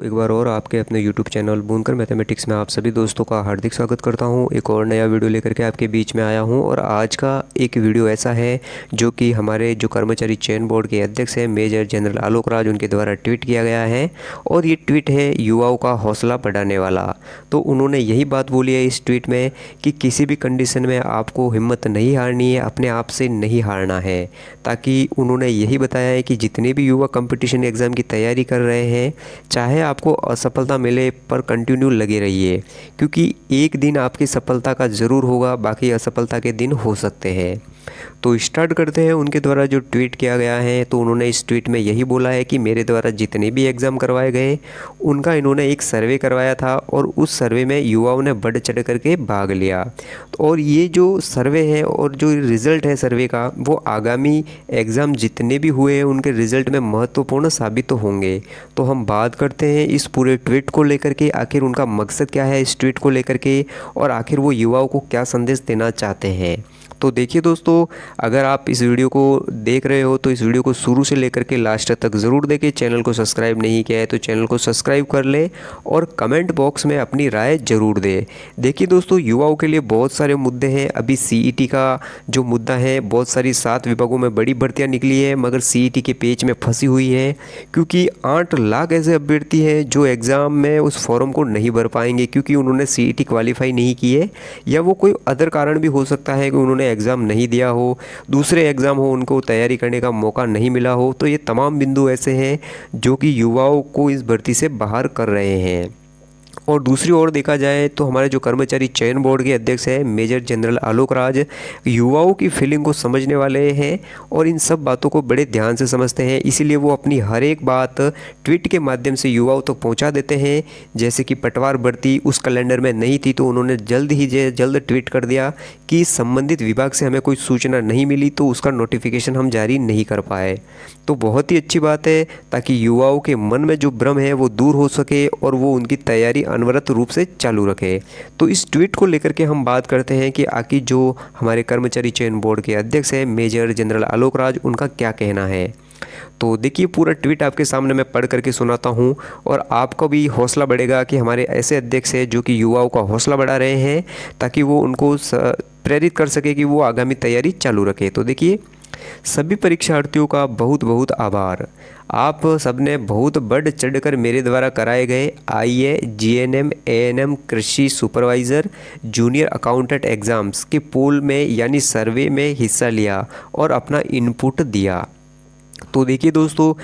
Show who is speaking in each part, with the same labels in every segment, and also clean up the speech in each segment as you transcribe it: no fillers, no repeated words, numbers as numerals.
Speaker 1: एक बार और आपके अपने YouTube चैनल बुनकर मैथमेटिक्स में आप सभी दोस्तों का हार्दिक स्वागत करता हूं। एक और नया वीडियो लेकर के आपके बीच में आया हूं और आज का एक वीडियो ऐसा है जो कि हमारे जो कर्मचारी चयन बोर्ड के अध्यक्ष हैं मेजर जनरल आलोक राज, उनके द्वारा ट्वीट किया गया है। और ये ट्वीट है युवाओं का हौसला बढ़ाने वाला। तो उन्होंने यही बात बोली है इस ट्वीट में कि किसी भी कंडीशन में आपको हिम्मत नहीं हारनी है, अपने आप से नहीं हारना है। ताकि उन्होंने यही बताया है कि जितने भी युवा कंपटीशन एग्ज़ाम की तैयारी कर रहे हैं, चाहे आपको असफलता मिले पर कंटिन्यू लगे रहिए, क्योंकि एक दिन आपकी सफलता का ज़रूर होगा, बाकी असफलता के दिन हो सकते हैं। तो स्टार्ट करते हैं उनके द्वारा जो ट्वीट किया गया है। तो उन्होंने इस ट्वीट में यही बोला है कि मेरे द्वारा जितने भी एग्ज़ाम करवाए गए उनका इन्होंने एक सर्वे करवाया था और उस सर्वे में युवाओं ने बढ़ चढ़ करके भाग लिया। और ये जो सर्वे है और जो रिज़ल्ट है सर्वे का, वो आगामी एग्ज़ाम जितने भी हुए हैं उनके रिज़ल्ट में महत्वपूर्ण साबित तो होंगे। तो हम बात करते हैं इस पूरे ट्वीट को लेकर के, आखिर उनका मकसद क्या है इस ट्वीट को लेकर के, और आखिर वो युवाओं को क्या संदेश देना चाहते हैं। तो देखिए दोस्तों, अगर आप इस वीडियो को देख रहे हो तो इस वीडियो को शुरू से लेकर के लास्ट तक ज़रूर देखें। चैनल को सब्सक्राइब नहीं किया है तो चैनल को सब्सक्राइब कर ले और कमेंट बॉक्स में अपनी राय ज़रूर दे। देखिए दोस्तों, युवाओं के लिए बहुत सारे मुद्दे हैं। अभी सीईटी का जो मुद्दा है, बहुत सारी 7 विभागों में बड़ी भर्तियाँ निकली है, मगर सीईटी के पेच में फंसी हुई है, क्योंकि 8 लाख ऐसे अभ्यर्थी हैं जो एग्ज़ाम में उस फॉर्म को नहीं भर पाएंगे क्योंकि उन्होंने सीईटी क्वालिफाई नहीं की है, या वो कोई अदर कारण भी हो सकता है कि उन्होंने एग्ज़ाम नहीं दिया हो, दूसरे एग्ज़ाम हो, उनको तैयारी करने का मौका नहीं मिला हो। तो ये तमाम बिंदु ऐसे हैं जो कि युवाओं को इस भर्ती से बाहर कर रहे हैं। और दूसरी ओर देखा जाए तो हमारे जो कर्मचारी चयन बोर्ड के अध्यक्ष हैं मेजर जनरल आलोक राज युवाओं की फीलिंग को समझने वाले हैं और इन सब बातों को बड़े ध्यान से समझते हैं। इसीलिए वो अपनी हर एक बात ट्वीट के माध्यम से युवाओं तक पहुंचा देते हैं। जैसे कि पटवार भर्ती उस कैलेंडर में नहीं थी तो उन्होंने जल्द ट्वीट कर दिया कि संबंधित विभाग से हमें कोई सूचना नहीं मिली तो उसका नोटिफिकेशन हम जारी नहीं कर पाए। तो बहुत ही अच्छी बात है, ताकि युवाओं के मन में जो भ्रम है वो दूर हो सके और वो उनकी तैयारी अनवरत रूप से चालू रखे। तो इस ट्वीट को लेकर के हम बात करते हैं कि आखिर जो हमारे कर्मचारी चयन बोर्ड के अध्यक्ष हैं मेजर जनरल आलोक राज, उनका क्या कहना है। तो देखिए, पूरा ट्वीट आपके सामने मैं पढ़ करके सुनाता हूं और आपको भी हौसला बढ़ेगा कि हमारे ऐसे अध्यक्ष हैं जो कि युवाओं का हौसला बढ़ा रहे हैं, ताकि वो उनको प्रेरित कर सके कि वो आगामी तैयारी चालू रखे। तो देखिए, सभी परीक्षार्थियों का बहुत बहुत आभार। आप सबने बहुत बढ़ चढ़कर मेरे द्वारा कराए गए आईए, जीएनएम, एएनएम, कृषि सुपरवाइज़र, जूनियर अकाउंटेंट एग्ज़ाम्स के पोल में यानी सर्वे में हिस्सा लिया और अपना इनपुट दिया। तो देखिए दोस्तों,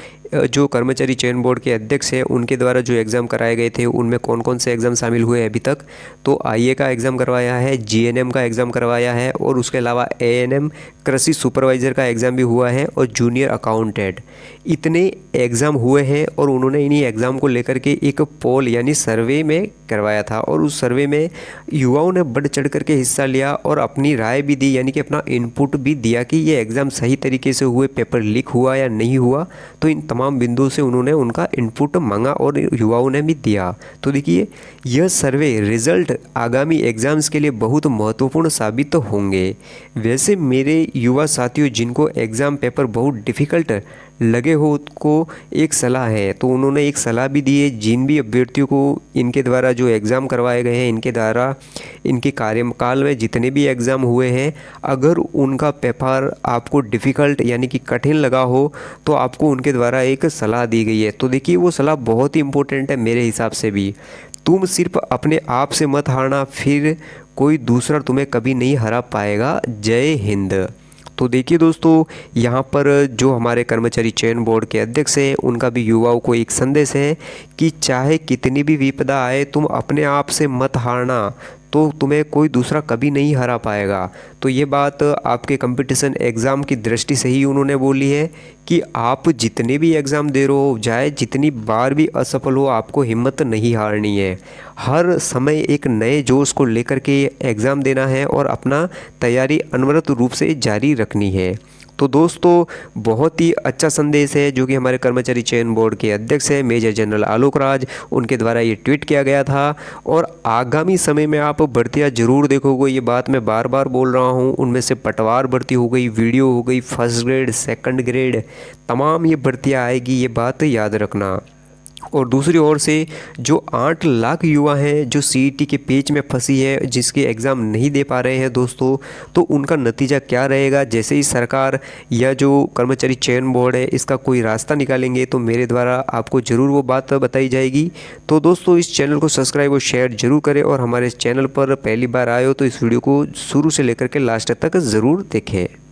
Speaker 1: जो कर्मचारी चयन बोर्ड के अध्यक्ष हैं उनके द्वारा जो एग्ज़ाम कराए गए थे उनमें कौन कौन से एग्ज़ाम शामिल हुए अभी तक। तो आईए का एग्ज़ाम करवाया है, जीएनएम का एग्ज़ाम करवाया है, और उसके अलावा एएनएम कृषि सुपरवाइज़र का एग्ज़ाम भी हुआ है, और जूनियर अकाउंटेंट। इतने एग्ज़ाम हुए हैं और उन्होंने इन्हीं एग्ज़ाम को लेकर के एक पोल यानी सर्वे में करवाया था, और उस सर्वे में युवाओं ने बढ़ चढ़ करके हिस्सा लिया और अपनी राय भी दी, यानी कि अपना इनपुट भी दिया कि ये एग्ज़ाम सही तरीके से हुए, पेपर लीक हुआ या नहीं हुआ। तो इन तमाम बिंदुओं से उन्होंने उनका इनपुट मांगा और युवाओं ने भी दिया। तो देखिए, यह सर्वे रिजल्ट आगामी एग्ज़ाम्स के लिए बहुत महत्वपूर्ण साबित होंगे। वैसे मेरे युवा साथियों जिनको एग्ज़ाम पेपर बहुत डिफ़िकल्ट लगे हो को एक सलाह है। तो उन्होंने एक सलाह भी दी है, जिन भी अभ्यर्थियों को इनके द्वारा जो एग्ज़ाम करवाए गए हैं, इनके द्वारा इनके कार्यकाल में जितने भी एग्ज़ाम हुए हैं, अगर उनका पेपर आपको डिफ़िकल्ट यानी कि कठिन लगा हो तो आपको उनके द्वारा एक सलाह दी गई है। तो देखिए, वो सलाह बहुत ही इम्पोर्टेंट है मेरे हिसाब से भी। तुम सिर्फ अपने आप से मत हारना, फिर कोई दूसरा तुम्हें कभी नहीं हरा पाएगा। जय हिंद। तो देखिए दोस्तों, यहाँ पर जो हमारे कर्मचारी चयन बोर्ड के अध्यक्ष हैं उनका भी युवाओं को एक संदेश है कि चाहे कितनी भी विपदा आए, तुम अपने आप से मत हारना, तो तुम्हें कोई दूसरा कभी नहीं हरा पाएगा। तो ये बात आपके कंपटीशन एग्ज़ाम की दृष्टि से ही उन्होंने बोली है कि आप जितने भी एग्ज़ाम दे रहे हो, चाहे जितनी बार भी असफल हो, आपको हिम्मत नहीं हारनी है। हर समय एक नए जोश को लेकर के एग्ज़ाम देना है और अपना तैयारी अनवरत रूप से जारी रखनी है। तो दोस्तों, बहुत ही अच्छा संदेश है जो कि हमारे कर्मचारी चयन बोर्ड के अध्यक्ष हैं मेजर जनरल आलोक राज, उनके द्वारा ये ट्वीट किया गया था। और आगामी समय में आप भर्तियां जरूर देखोगे, ये बात मैं बार बार बोल रहा हूँ। उनमें से पटवार भर्ती हो गई, वीडियो हो गई, फर्स्ट ग्रेड, सेकंड ग्रेड, तमाम ये भर्तियाँ आएगी, ये बात याद रखना। और दूसरी ओर से जो 8 लाख युवा हैं जो सीईटी के पेच में फंसी है, जिसके एग्ज़ाम नहीं दे पा रहे हैं दोस्तों, तो उनका नतीजा क्या रहेगा। जैसे ही सरकार या जो कर्मचारी चयन बोर्ड है इसका कोई रास्ता निकालेंगे तो मेरे द्वारा आपको ज़रूर वो बात बताई जाएगी। तो दोस्तों इस चैनल को सब्सक्राइब और शेयर ज़रूर करें, और हमारे इस चैनल पर पहली बार आए हो तो इस वीडियो को शुरू से लेकर के लास्ट तक ज़रूर देखें।